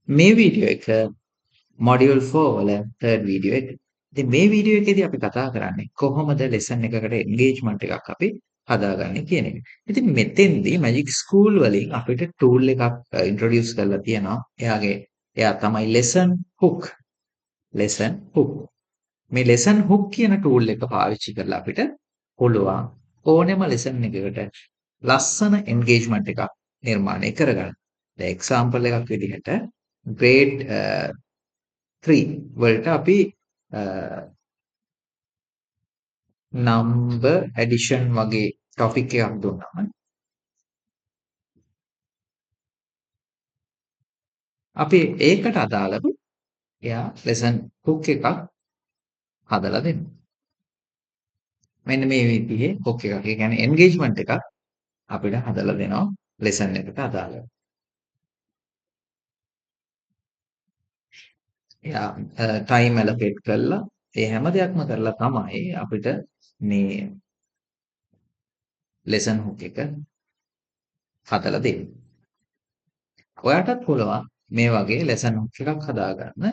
මේ වීඩියෝ එක මොඩියුල් 4 වල 3rd වීඩියෝ එක. ඉතින් මේ වීඩියෝ එකේදී අපි කතා කරන්නේ කොහොමද ලෙසන් එකකට එන්ගේජ්මන්ට් එකක් අපි හදාගන්නේ කියන එක. ඉතින් මෙතෙන්දී මැජික් ස්කූල් වලින් අපිට ටූල් එකක් ඉන්ට්‍රොඩියුස් කරලා තියෙනවා. එයා තමයි ලෙසන් හුක්. Lesson hook. මේ ලෙසන් හුක් කියන ටූල් එක පාවිච්චි කරලා අපිට පුළුවන් ඕනෙම ලෙසන් එකකට ලස්සන එන්ගේජ්මන්ට් එකක් නිර්මාණය කරගන්න. දැන් එක්සැම්පල් එකක් විදිහට grade 3 වලට අපි number addition වගේ topic එකක් දුන්නාම අපි ඒකට අදාළව එයා lesson hook එකක් හදලා දෙනවා. මෙන්න මේ විදිහේ hook එකක්. ඒ කියන්නේ engagement එකක් අපිට හදලා දෙනවා lesson එකට අදාළව. එයා time allocate කරලා ඒ හැම දෙයක්ම කරලා තමයි අපිට මේ lesson hook එක හදලා දෙන්නේ. ඔයාටත් පුළුවන් මේ වගේ lesson hook එකක් හදාගන්න.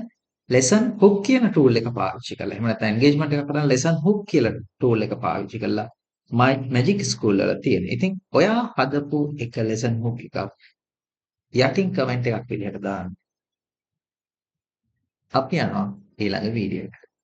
lesson hook කියන tool එක පාවිච්චි කරලා. එහෙම නැත්නම් engagement එකක් කරන්න lesson hook කියලා tool එක පාවිච්චි කරලා magic school වල තියෙන. ඉතින් ඔයා හදපු එක lesson hook එකක් යටින් comment එකක් විදිහට දාන්න. අපි යනවා ඊළඟ වීඩියෝ එකට.